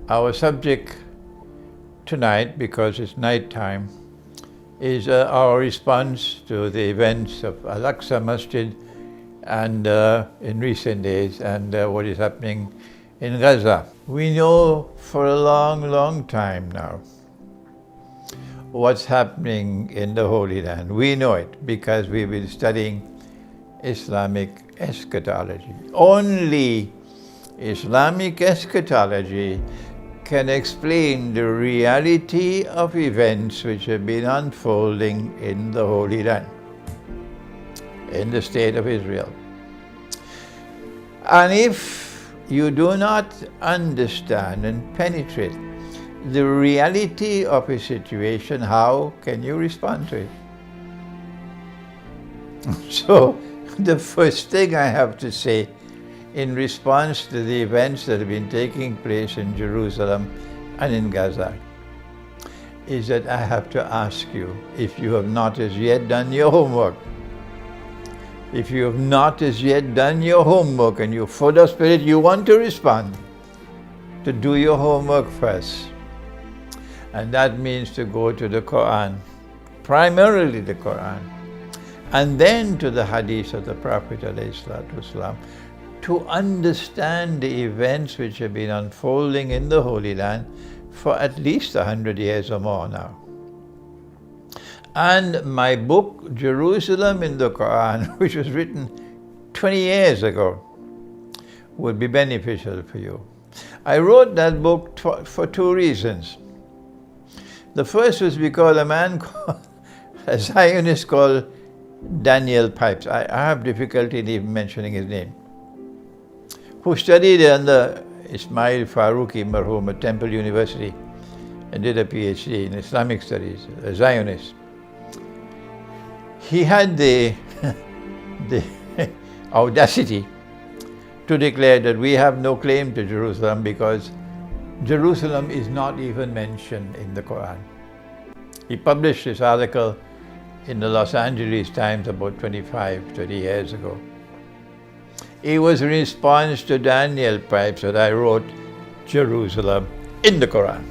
Our subject tonight, because it's night time, is our response to the events of Al-Aqsa Masjid and in recent days and what is happening in Gaza. We know for a long time now what's happening in the Holy Land. We know it because we've been studying Islamic eschatology. Only Islamic eschatology can explain the reality of events which have been unfolding in the Holy Land, in the state of Israel. And if you do not understand and penetrate the reality of a situation, how can you respond to it? So, the first thing I have to say in response to the events that have been taking place in Jerusalem and in Gaza is that I have to ask you, if you have not as yet done your homework, if you have not as yet done your homework and you're full of spirit, you want to respond, to do your homework first. And that means to go to the Quran, primarily the Quran, and then to the hadith of the Prophet ﷺ, to understand the events which have been unfolding in the Holy Land for at least 100 years or more now. And my book, Jerusalem in the Quran, which was written 20 years ago, would be beneficial for you. I wrote that book for two reasons. The first was because a man called, a Zionist called Daniel Pipes, I have difficulty in even mentioning his name, who studied under Ismail Farouqi Marhoum at Temple University and did a PhD in Islamic studies, a Zionist. He had the audacity to declare that we have no claim to Jerusalem because Jerusalem is not even mentioned in the Quran. He published this article in the Los Angeles Times about 30 years ago. It was in response to Daniel Pipes that I wrote Jerusalem in the Quran.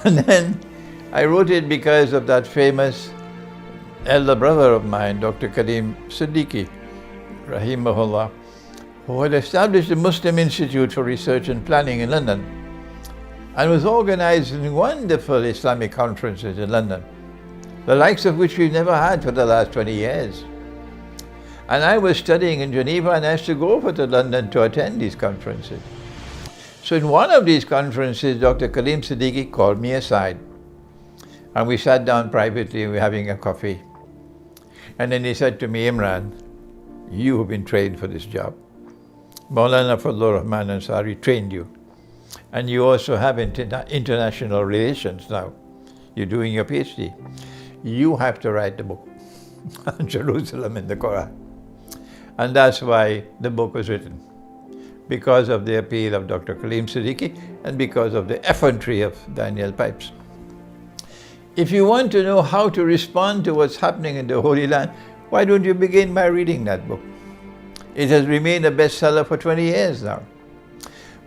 And then I wrote it because of that famous elder brother of mine, Dr. Karim Siddiqui, rahimahullah, who had established the Muslim Institute for Research and Planning in London and was organizing wonderful Islamic conferences in London, the likes of which we've never had for the last 20 years. And I was studying in Geneva and asked to go over to London to attend these conferences. So in one of these conferences, Dr. Karim Siddiqui called me aside and we sat down privately and we were having a coffee. And then he said to me, Imran, you have been trained for this job. Maulana Fadlur Rahman Ansari trained you. And you also have international relations now. You're doing your PhD. You have to write the book on Jerusalem in the Quran. And that's why the book was written, because of the appeal of Dr. Karim Siddiqui and because of the effrontery of Daniel Pipes. If you want to know how to respond to what's happening in the Holy Land, why don't you begin by reading that book? It has remained a bestseller for 20 years now.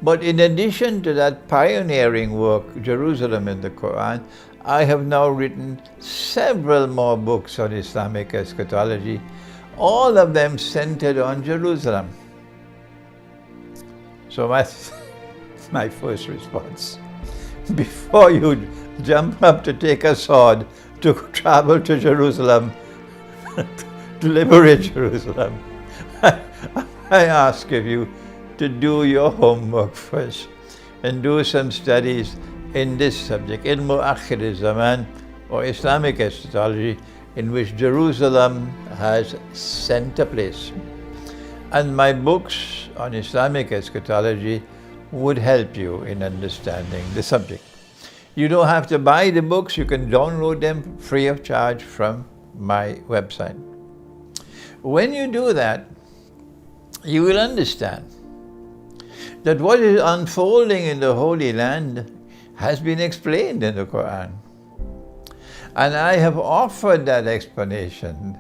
But in addition to that pioneering work, Jerusalem in the Quran, I have now written several more books on Islamic eschatology, all of them centered on Jerusalem. So my first response, before you jump up to take a sword to travel to Jerusalem, to liberate Jerusalem, I ask of you to do your homework first and do some studies in this subject, Ilmu Akhir Zaman, or Islamic eschatology, in which Jerusalem has center place. And my books on Islamic eschatology would help you in understanding the subject. You don't have to buy the books, you can download them free of charge from my website. When you do that, you will understand that what is unfolding in the Holy Land has been explained in the Quran. And I have offered that explanation,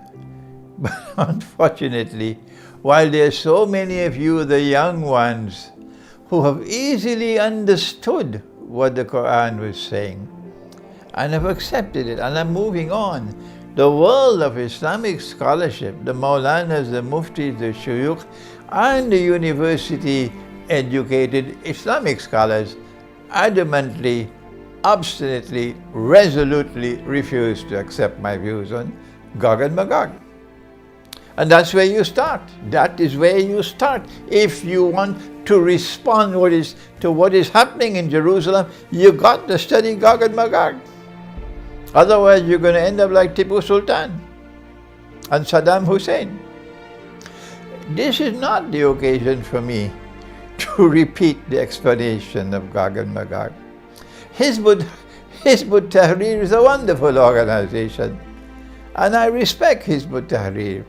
but unfortunately, while there are so many of you, the young ones, who have easily understood what the Quran was saying and have accepted it and are moving on. The world of Islamic scholarship, the Maulanas, the Muftis, the Shuyukh, and the university-educated Islamic scholars adamantly, obstinately, resolutely refuse to accept my views on Gog and Magog. And that's where you start. That is where you start. If you want to respond to what is happening in Jerusalem, you got to study Gog and Magog. Otherwise, you're going to end up like Tipu Sultan and Saddam Hussein. This is not the occasion for me to repeat the explanation of Gog and Magog. Hizb ut-Tahrir is a wonderful organization, and I respect Hizb ut-Tahrir,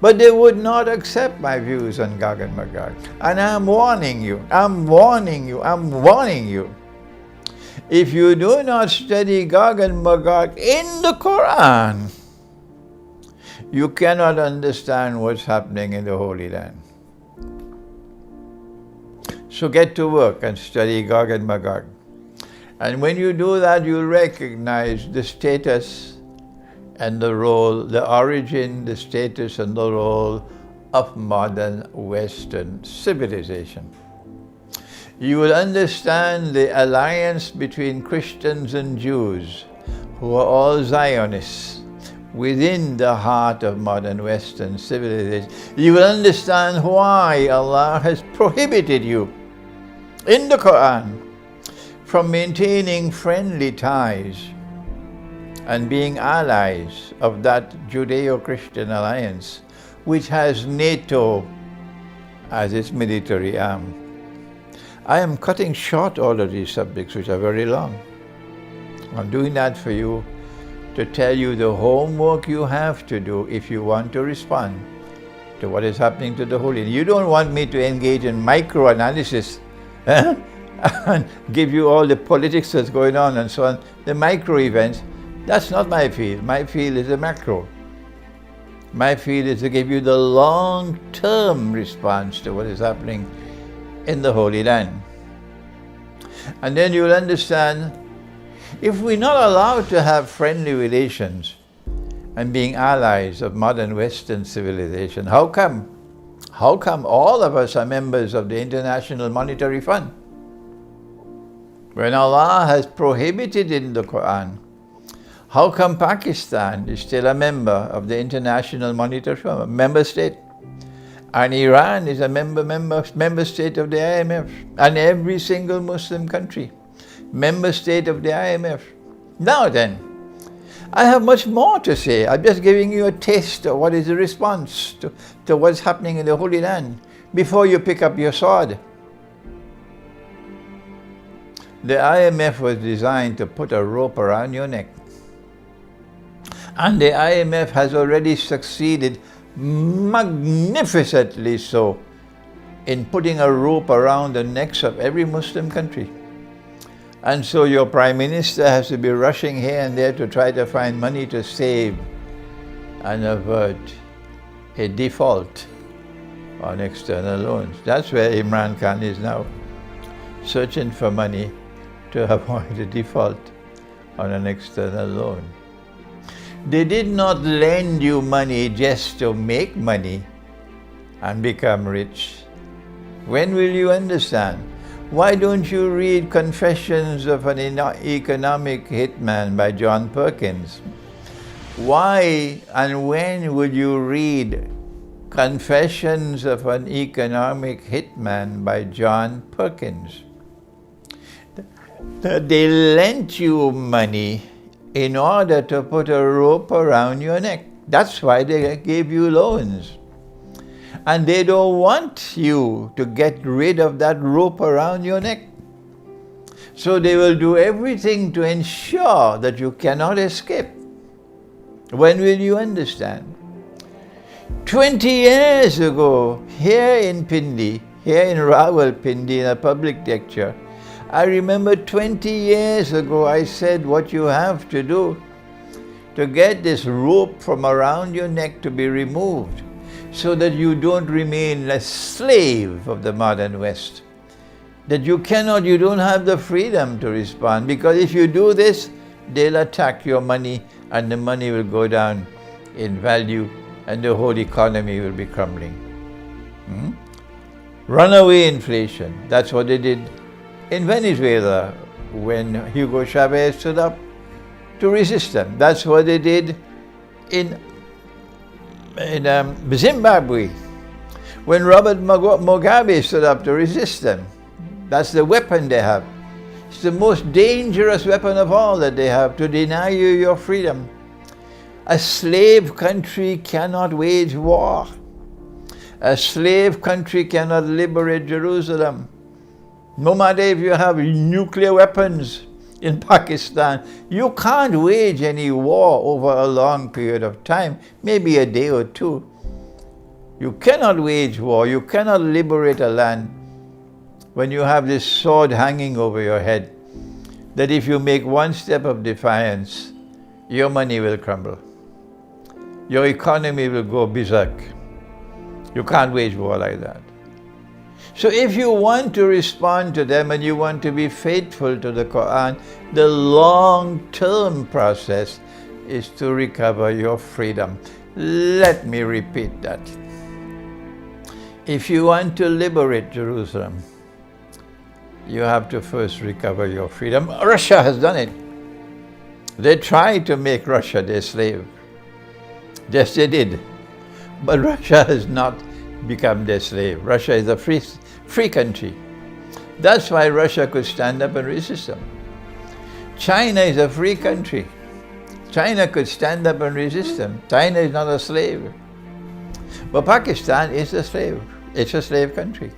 but they would not accept my views on Gog and Magog. And I'm warning you, I'm warning you, I'm warning you. If you do not study Gog and Magog in the Quran, you cannot understand what's happening in the Holy Land. So get to work and study Gog and Magog. And when you do that, you'll recognize the status and the role, the origin, the status and the role of modern Western civilization. You will understand the alliance between Christians and Jews, who are all Zionists, within the heart of modern Western civilization. You will understand why Allah has prohibited you in the Quran from maintaining friendly ties and being allies of that Judeo-Christian alliance, which has NATO as its military arm. I am cutting short all of these subjects, which are very long. I'm doing that for you to tell you the homework you have to do if you want to respond to what is happening to the Holy Land. You don't want me to engage in micro-analysis and give you all the politics that's going on and so on. The micro events, that's not my field. My field is the macro. My field is to give you the long-term response to what is happening in the Holy Land. And then you'll understand, if we're not allowed to have friendly relations and being allies of modern Western civilization, how come all of us are members of the International Monetary Fund? When Allah has prohibited in the Quran, how come Pakistan is still a member of the International Monetary Fund, a member state? And Iran is a member state of the IMF, and every single Muslim country, member state of the IMF. Now then, I have much more to say. I'm just giving you a taste of what is the response to what's happening in the Holy Land before you pick up your sword. The IMF was designed to put a rope around your neck. And the IMF has already succeeded magnificently so in putting a rope around the necks of every Muslim country. And so your Prime Minister has to be rushing here and there to try to find money to save and avert a default on external loans. That's where Imran Khan is now, searching for money to avoid a default on an external loan. They did not lend you money just to make money and become rich. When will you understand? Why don't you read Confessions of an Economic Hitman by John Perkins? Why and when would you read Confessions of an Economic Hitman by John Perkins? They lent you money in order to put a rope around your neck. That's why they gave you loans. And they don't want you to get rid of that rope around your neck. So they will do everything to ensure that you cannot escape. When will you understand? 20 years ago, here in Pindi, here in Rawalpindi, in a public lecture, I remember 20 years ago I said what you have to do to get this rope from around your neck to be removed so that you don't remain a slave of the modern West. that you don't have the freedom to respond, because if you do this, they'll attack your money and the money will go down in value and the whole economy will be crumbling. Runaway inflation, that's what they did in Venezuela when Hugo Chavez stood up to resist them. That's what they did in Zimbabwe when Robert Mugabe stood up to resist them. That's the weapon they have. It's the most dangerous weapon of all that they have, to deny you your freedom. A slave country cannot wage war. A slave country cannot liberate Jerusalem. No matter if you have nuclear weapons in Pakistan, you can't wage any war over a long period of time, maybe a day or two. You cannot wage war, you cannot liberate a land when you have this sword hanging over your head, that if you make one step of defiance, your money will crumble. Your economy will go berserk. You can't wage war like that. So if you want to respond to them and you want to be faithful to the Quran, the long-term process is to recover your freedom. Let me repeat that. If you want to liberate Jerusalem, you have to first recover your freedom. Russia has done it. They tried to make Russia their slave. Yes, they did. But Russia has not become their slave. Russia is a free country. That's why Russia could stand up and resist them. China is a free country. China could stand up and resist them. China is not a slave. But Pakistan is a slave. It's a slave country.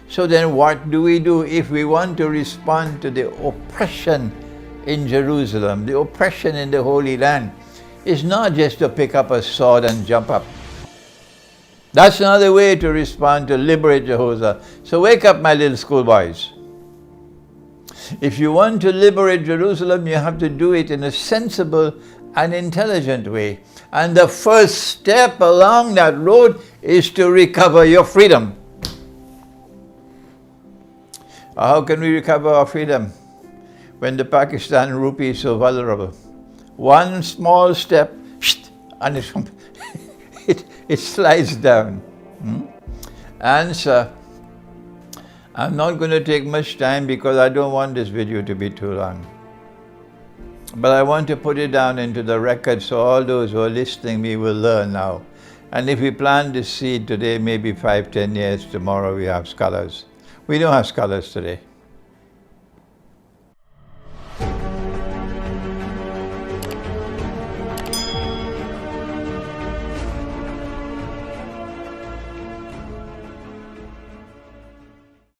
So then what do we do if we want to respond to the oppression in Jerusalem, the oppression in the Holy Land? It's not just to pick up a sword and jump up. That's another way to respond to liberate Jerusalem. So wake up, my little schoolboys. If you want to liberate Jerusalem, you have to do it in a sensible and intelligent way. And the first step along that road is to recover your freedom. How can we recover our freedom when the Pakistan rupee is so vulnerable? One small step, and it slides down. Answer. I'm not going to take much time because I don't want this video to be too long. But I want to put it down into the record so all those who are listening me will learn now. And if we plant this seed today, maybe 5-10 years tomorrow we have scholars. We don't have scholars today.